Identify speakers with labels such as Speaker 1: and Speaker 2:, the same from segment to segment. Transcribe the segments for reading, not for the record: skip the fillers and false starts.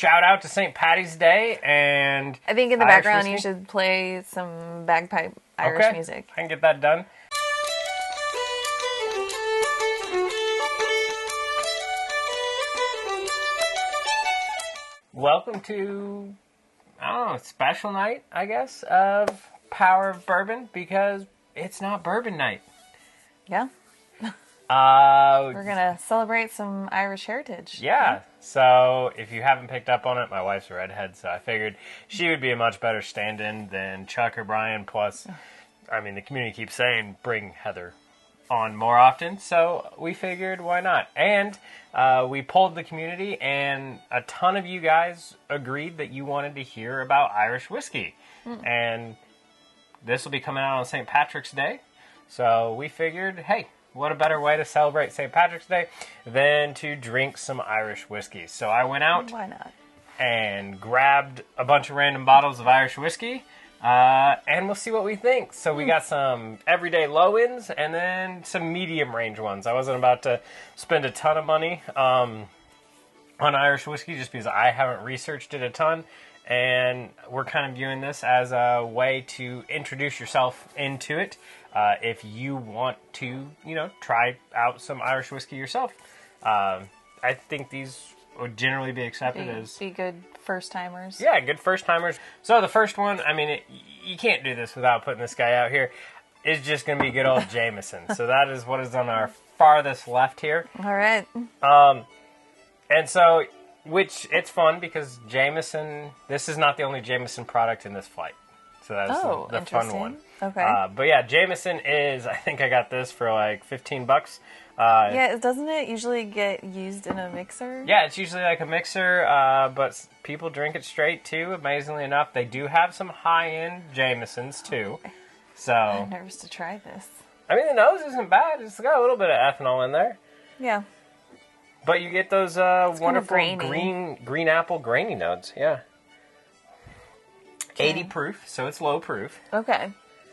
Speaker 1: shout out to St. Patty's Day and
Speaker 2: I think in the
Speaker 1: Irish
Speaker 2: background
Speaker 1: whiskey.
Speaker 2: you should play some bagpipe Irish music.
Speaker 1: I can get that done. Welcome to, I don't know, special night, I guess, of Power of Bourbon, because it's not bourbon night.
Speaker 2: Yeah.
Speaker 1: We're
Speaker 2: going to celebrate some Irish heritage.
Speaker 1: Yeah. So if you haven't picked up on it, my wife's a redhead, so I figured she would be a much better stand-in than Chuck or Brian. Plus, I mean, the community keeps saying bring Heather on more often, so we figured why not. And we polled the community, and a ton of you guys agreed that you wanted to hear about Irish whiskey. And this will be coming out on St. Patrick's Day, so we figured, hey, what a better way to celebrate St. Patrick's Day than to drink some Irish whiskey. So I went out
Speaker 2: Why not?
Speaker 1: and grabbed a bunch of random bottles of Irish whiskey, and we'll see what we think. So we got some everyday low-ends and then some medium-range ones. I wasn't about to spend a ton of money on Irish whiskey just because I haven't researched it a ton. And we're kind of viewing this as a way to introduce yourself into it. If you want to, try out some Irish whiskey yourself. I think these would generally be accepted as...
Speaker 2: Be good first-timers.
Speaker 1: Yeah, good first-timers. So the first one, I mean, you can't do this without putting this guy out here, is just going to be good old Jameson. So that is what is on our farthest left here.
Speaker 2: All right.
Speaker 1: And so... Which, it's fun because Jameson, this is not the only Jameson product in this flight. So that's the fun one.
Speaker 2: Okay.
Speaker 1: But yeah, Jameson is, I think I got this for like $15.
Speaker 2: Yeah, doesn't it usually get used in a mixer?
Speaker 1: Yeah, it's usually like a mixer, but people drink it straight too, amazingly enough. They do have some high-end Jamesons too.
Speaker 2: Okay.
Speaker 1: So
Speaker 2: I'm nervous to try this.
Speaker 1: I mean, the nose isn't bad. It's got a little bit of ethanol in there.
Speaker 2: Yeah.
Speaker 1: But you get those wonderful green apple grainy notes, yeah. Okay. 80 proof, so it's low proof.
Speaker 2: Okay.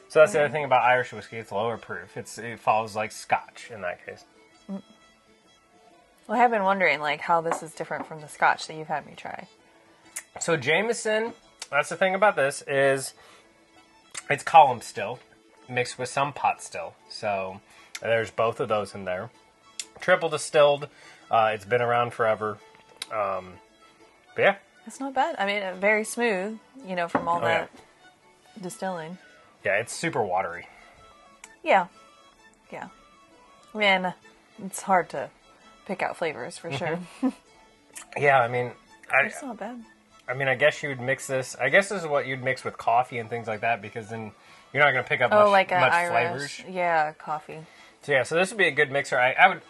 Speaker 1: So that's the other thing about Irish whiskey, it's lower proof. It follows like Scotch in that case.
Speaker 2: Well, I have been wondering how this is different from the Scotch that you've had me try.
Speaker 1: So Jameson, that's the thing about this, is it's column still, mixed with some pot still. So there's both of those in there. Triple distilled. It's been around forever. But yeah.
Speaker 2: It's not bad. I mean, very smooth, from all that distilling.
Speaker 1: Yeah, it's super watery.
Speaker 2: Yeah. Yeah. I mean, it's hard to pick out flavors for sure.
Speaker 1: Yeah, I mean...
Speaker 2: It's not bad.
Speaker 1: I mean, I guess you would mix this... I guess this is what you'd mix with coffee and things like that, because then you're not going to pick up much
Speaker 2: Irish,
Speaker 1: flavors.
Speaker 2: Yeah, coffee.
Speaker 1: So yeah, so this would be a good mixer. I would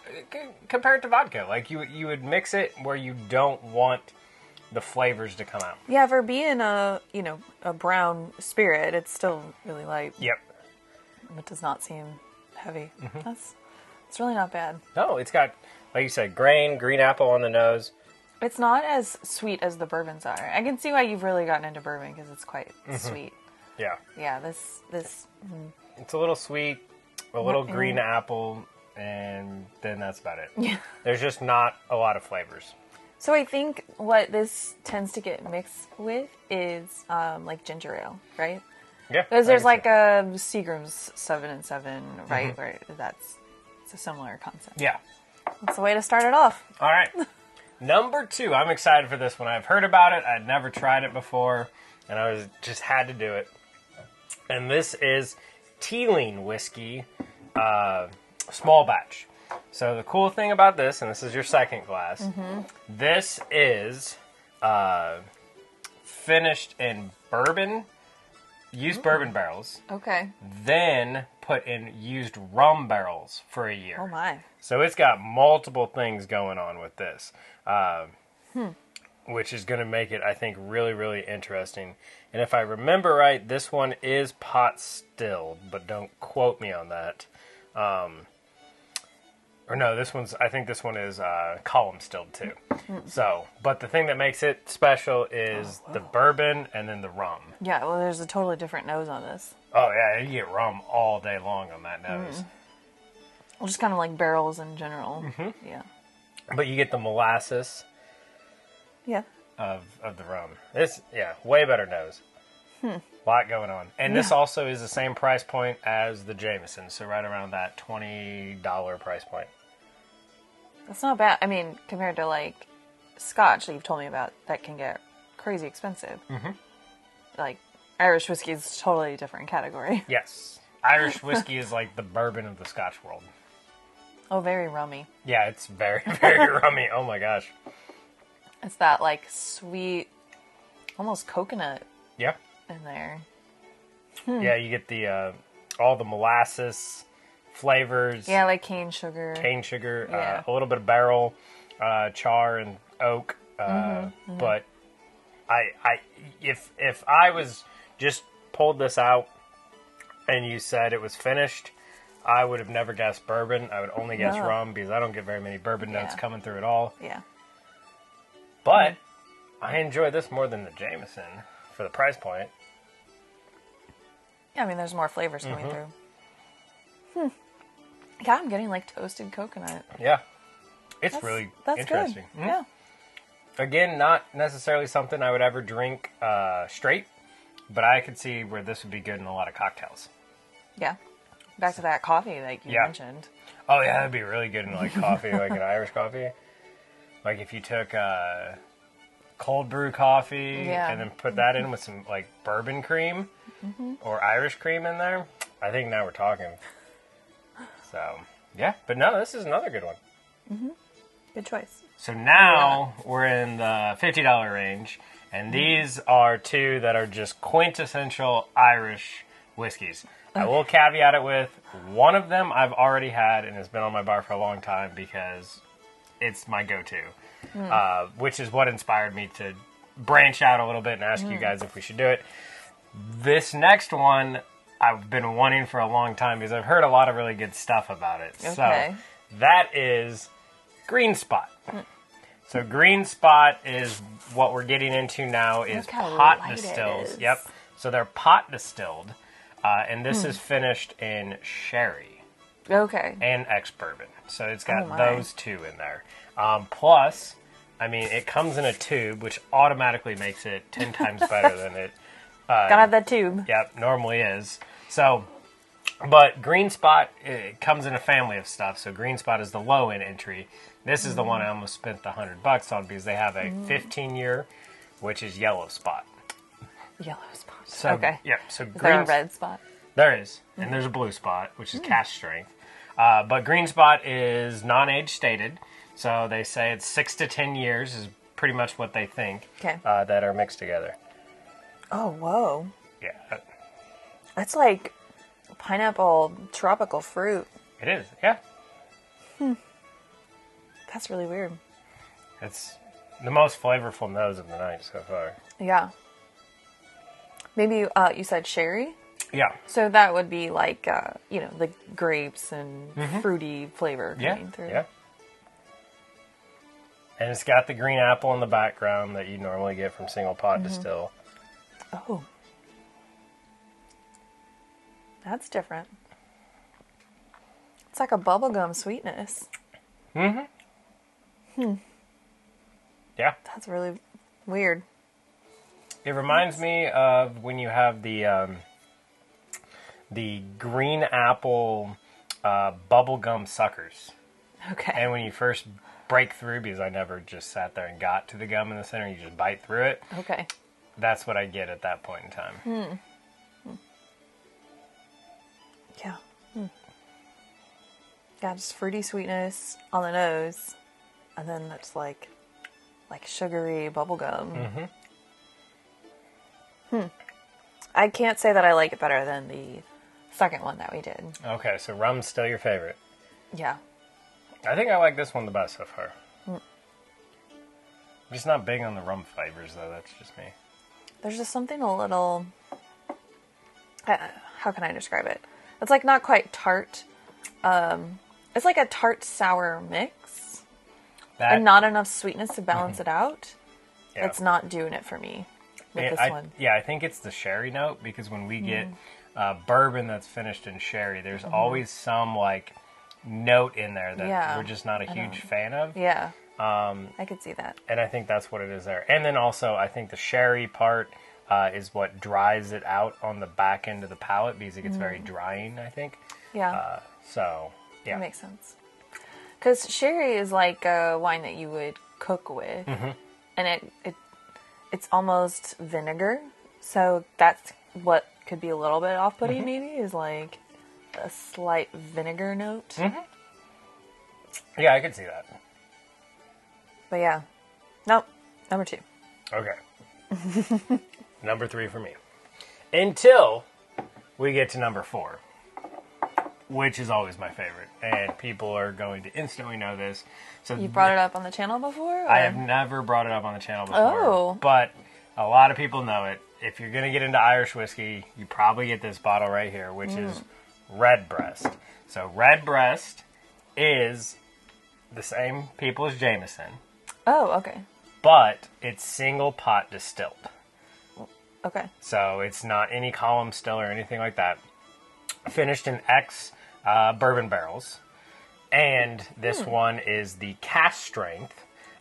Speaker 1: compare it to vodka. Like you would mix it where you don't want the flavors to come out.
Speaker 2: Yeah, for being a brown spirit, it's still really light.
Speaker 1: Yep.
Speaker 2: It does not seem heavy. It's really not bad.
Speaker 1: No, it's got, like you said, green apple on the nose.
Speaker 2: It's not as sweet as the bourbons are. I can see why you've really gotten into bourbon because it's quite sweet.
Speaker 1: Yeah.
Speaker 2: Yeah, this.
Speaker 1: It's a little sweet. A little green apple, and then that's about it.
Speaker 2: Yeah.
Speaker 1: There's just not a lot of flavors.
Speaker 2: So I think what this tends to get mixed with is like ginger ale, right?
Speaker 1: Yeah.
Speaker 2: Because there's like a Seagram's 7 and 7, right? Where it's a similar concept.
Speaker 1: Yeah.
Speaker 2: That's the way to start it off.
Speaker 1: All right. Number 2. I'm excited for this one. I've heard about it. I'd never tried it before, and I just had to do it. And this is Teeling whiskey, small batch. So the cool thing about this, and this is your second glass, this is finished in bourbon, used bourbon barrels,
Speaker 2: Okay.
Speaker 1: then put in used rum barrels for a year.
Speaker 2: Oh my.
Speaker 1: So it's got multiple things going on with this, which is going to make it, I think, really, really interesting. And if I remember right, this one is pot stilled, but don't quote me on that. Or no, I think this one is column stilled too. So, but the thing that makes it special is the bourbon and then the rum.
Speaker 2: Yeah, well, there's a totally different nose on this.
Speaker 1: Oh yeah, you get rum all day long on that nose.
Speaker 2: Well, just kind of like barrels in general. Yeah.
Speaker 1: But you get the molasses.
Speaker 2: Yeah.
Speaker 1: of the rum. This, yeah, way better nose. Lot going on. And this also is the same price point as the Jameson, so right around that $20 price point.
Speaker 2: That's not bad. I mean, compared to like Scotch that you've told me about, that can get crazy expensive. Mm-hmm. Like Irish whiskey is totally different category.
Speaker 1: Yes. Irish whiskey is like the bourbon of the Scotch world.
Speaker 2: Oh, very rummy.
Speaker 1: Yeah, it's very, very rummy. Oh my gosh.
Speaker 2: It's that like sweet, almost coconut
Speaker 1: Yeah.
Speaker 2: in there.
Speaker 1: Yeah, you get the all the molasses flavors.
Speaker 2: Yeah, like cane sugar.
Speaker 1: A little bit of barrel, char and oak. But if I was just pulled this out and you said it was finished, I would have never guessed bourbon. I would only guess rum because I don't get very many bourbon notes coming through at all.
Speaker 2: Yeah.
Speaker 1: But I enjoy this more than the Jameson for the price point.
Speaker 2: Yeah, I mean, there's more flavors coming through. Yeah, I'm getting like toasted coconut.
Speaker 1: Yeah. It's really
Speaker 2: that's
Speaker 1: interesting.
Speaker 2: Good. Yeah.
Speaker 1: Again, not necessarily something I would ever drink straight, but I could see where this would be good in a lot of cocktails.
Speaker 2: Yeah. Back to that coffee like you mentioned.
Speaker 1: Oh, yeah, that'd be really good in like coffee, like an Irish coffee. Like if you took cold brew coffee and then put that in with some like bourbon cream or Irish cream in there, I think now we're talking. So, yeah. But no, this is another good one.
Speaker 2: Good choice.
Speaker 1: So now we're in the $50 range, and these are two that are just quintessential Irish whiskeys. I will caveat it with one of them I've already had and has been on my bar for a long time because it's my go-to, which is what inspired me to branch out a little bit and ask you guys if we should do it. This next one I've been wanting for a long time because I've heard a lot of really good stuff about it.
Speaker 2: Okay.
Speaker 1: So that is Green Spot. So Green Spot is what we're getting into now is pot distills. Yep. So they're pot distilled. And this is finished in sherry.
Speaker 2: Okay.
Speaker 1: And ex-bourbon. So it's got those two in there. Plus, I mean, it comes in a tube, which automatically makes it 10 times better than it...
Speaker 2: Gotta have that tube.
Speaker 1: Yep, normally is. So, but Green Spot, it comes in a family of stuff. So Green Spot is the low-end entry. This is the one I almost spent the $100 on because they have a 15-year, which is Yellow Spot.
Speaker 2: Yellow Spot.
Speaker 1: So,
Speaker 2: okay.
Speaker 1: Yeah, so
Speaker 2: is there a red spot?
Speaker 1: There is. And there's a blue spot, which is cask strength. But Green Spot is non-age stated. So they say it's 6 to 10 years is pretty much what they think that are mixed together.
Speaker 2: Oh, whoa.
Speaker 1: Yeah.
Speaker 2: That's like pineapple tropical fruit.
Speaker 1: It is, yeah.
Speaker 2: That's really weird.
Speaker 1: It's the most flavorful nose of the night so far.
Speaker 2: Yeah. Maybe you said sherry?
Speaker 1: Yeah.
Speaker 2: So that would be like, the grapes and fruity flavor coming through.
Speaker 1: Yeah. And it's got the green apple in the background that you normally get from single pot distill.
Speaker 2: Oh. That's different. It's like a bubblegum sweetness.
Speaker 1: Yeah.
Speaker 2: That's really weird.
Speaker 1: It reminds me of when you have the green apple bubblegum suckers.
Speaker 2: Okay.
Speaker 1: And when you first break through, because I never just sat there and got to the gum in the center, you just bite through it.
Speaker 2: Okay.
Speaker 1: That's what I get at that point in time.
Speaker 2: Yeah. Yeah, just fruity sweetness on the nose, and then it's like sugary bubblegum. I can't say that I like it better than the second one that we did.
Speaker 1: Okay, so rum's still your favorite.
Speaker 2: Yeah.
Speaker 1: I think I like this one the best so far. I'm just not big on the rum flavors, though. That's just me.
Speaker 2: There's just something a little... how can I describe it? It's like not quite tart. It's like a tart sour mix. And not enough sweetness to balance it out. Yeah. It's not doing it for me with this one.
Speaker 1: Yeah, I think it's the sherry note, because when we get bourbon that's finished in sherry, there's always some like note in there that we're just not a huge fan of.
Speaker 2: Yeah. I could see that.
Speaker 1: And I think that's what it is there. And then also, I think the sherry part is what dries it out on the back end of the palate because it gets very drying, I think.
Speaker 2: Yeah.
Speaker 1: So, yeah.
Speaker 2: That makes sense. Because sherry is like a wine that you would cook with.
Speaker 1: Mm-hmm.
Speaker 2: And it's almost vinegar. So that's what could be a little bit off-putting, maybe, is like a slight vinegar note.
Speaker 1: Mm-hmm. Yeah, I could see that.
Speaker 2: But yeah. Nope. Number 2.
Speaker 1: Okay. Number 3 for me. Until we get to number 4, which is always my favorite. And people are going to instantly know this. So
Speaker 2: You brought it up on the channel before? Or?
Speaker 1: I have never brought it up on the channel before.
Speaker 2: Oh.
Speaker 1: But a lot of people know it. If you're going to get into Irish whiskey, you probably get this bottle right here, which is Redbreast. So Redbreast is the same people as Jameson.
Speaker 2: Oh, okay.
Speaker 1: But it's single pot distilled.
Speaker 2: Okay.
Speaker 1: So it's not any column still or anything like that. Finished in bourbon barrels. And this one is the cask strength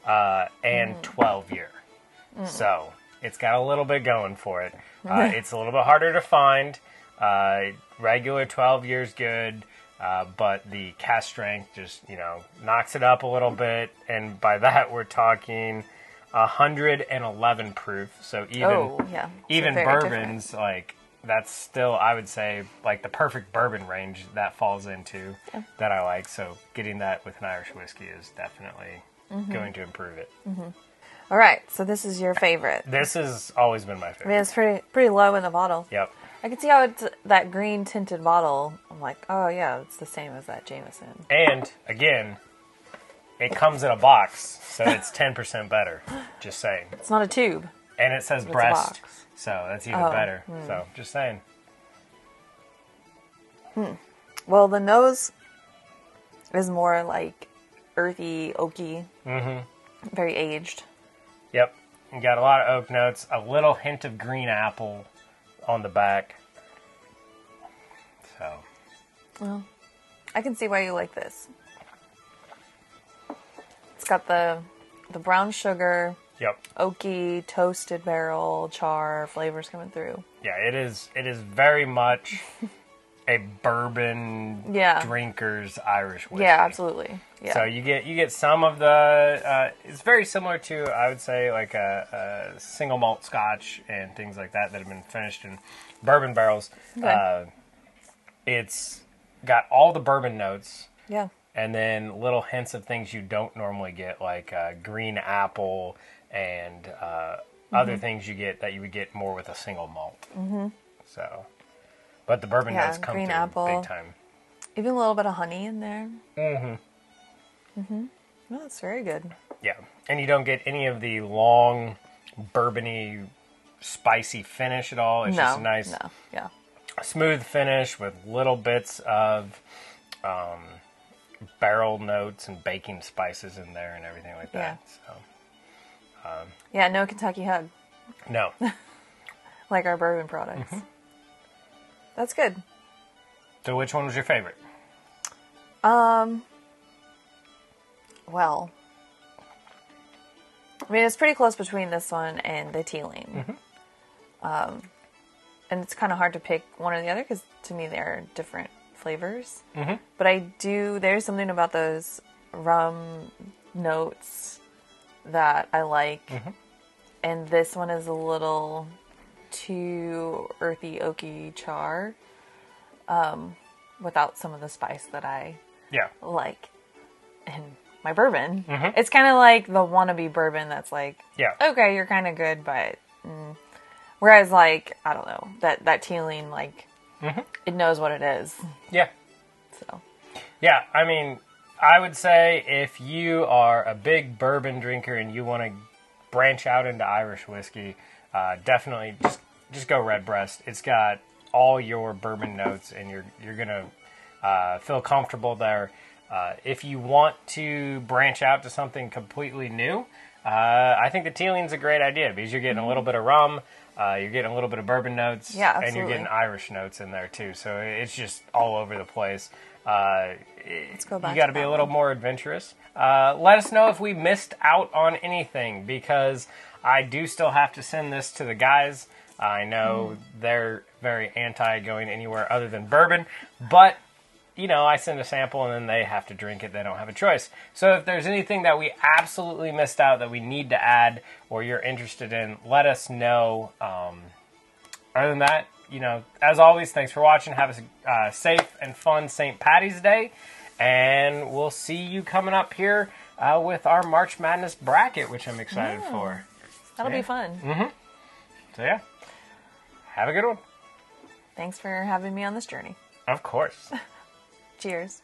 Speaker 1: and 12 year. So it's got a little bit going for it. It's a little bit harder to find. Regular 12 years good. But the cask strength just, knocks it up a little bit. And by that, we're talking 111 proof. So even bourbons, different. Like, that's still, I would say, like the perfect bourbon range that falls into that I like. So getting that with an Irish whiskey is definitely going to improve it.
Speaker 2: Mm-hmm. All right. So this is your favorite.
Speaker 1: This has always been my favorite.
Speaker 2: I mean, it's pretty low in the bottle.
Speaker 1: Yep.
Speaker 2: I can see how it's that green tinted bottle. I'm like, oh yeah, it's the same as that Jameson.
Speaker 1: And again, it comes in a box, so it's 10% better. Just saying.
Speaker 2: It's not a tube.
Speaker 1: And it says breast, so that's even better. So just saying.
Speaker 2: Well, the nose is more like earthy, oaky, very aged.
Speaker 1: Yep, you got a lot of oak notes, a little hint of green apple on the back. So,
Speaker 2: well, I can see why you like this. It's got the brown sugar, oaky, toasted barrel, char flavors coming through.
Speaker 1: Yeah, it is very much a bourbon drinker's Irish whiskey.
Speaker 2: Yeah, absolutely. Yeah.
Speaker 1: So you get some of the. It's very similar to, I would say, like a single malt Scotch and things like that have been finished in bourbon barrels. Okay. It's got all the bourbon notes.
Speaker 2: Yeah.
Speaker 1: And then little hints of things you don't normally get, like green apple and other things you get that you would get more with a single malt. Mm-hmm. So, but the bourbon notes come through apple, big time.
Speaker 2: Even a little bit of honey in there.
Speaker 1: Mm-hmm.
Speaker 2: Mm-hmm. Well, that's very good.
Speaker 1: Yeah, and you don't get any of the long, bourbony, spicy finish at all. It's just a nice, smooth finish with little bits of barrel notes and baking spices in there and everything like that. So,
Speaker 2: no Kentucky hug.
Speaker 1: No.
Speaker 2: Like our bourbon products. Mm-hmm. That's good.
Speaker 1: So which one was your favorite?
Speaker 2: Well, I mean, it's pretty close between this one and the Teeling. Mm-hmm. And it's kind of hard to pick one or the other because to me they're different flavors. Mm-hmm. But there's something about those rum notes that I like. Mm-hmm. And this one is a little too earthy, oaky char without some of the spice that I like in my bourbon. Mm-hmm. It's kind of like the wannabe bourbon that's like, okay, you're kind of good, but... Whereas, like, I don't know, that Teeling, like, it knows what it is.
Speaker 1: Yeah.
Speaker 2: So.
Speaker 1: Yeah, I mean, I would say if you are a big bourbon drinker and you want to branch out into Irish whiskey, definitely just go Redbreast. It's got all your bourbon notes, and you're gonna feel comfortable there. If you want to branch out to something completely new, I think the Teeling's a great idea because you're getting a little bit of rum. You're getting a little bit of bourbon notes, and you're getting Irish notes in there too. So it's just all over the place.
Speaker 2: Let's go back.
Speaker 1: You got to be a little more adventurous. Let us know if we missed out on anything, because I do still have to send this to the guys. I know they're very anti going anywhere other than bourbon, but you know, I send a sample and then they have to drink it. They don't have a choice. So if there's anything that we absolutely missed out that we need to add or you're interested in, let us know. Other than that, you know, as always, thanks for watching. Have a safe and fun St. Patty's Day. And we'll see you coming up here with our March Madness bracket, which I'm excited for.
Speaker 2: That'll be fun.
Speaker 1: Mm-hmm. So, yeah. Have a good one.
Speaker 2: Thanks for having me on this journey.
Speaker 1: Of course.
Speaker 2: Cheers.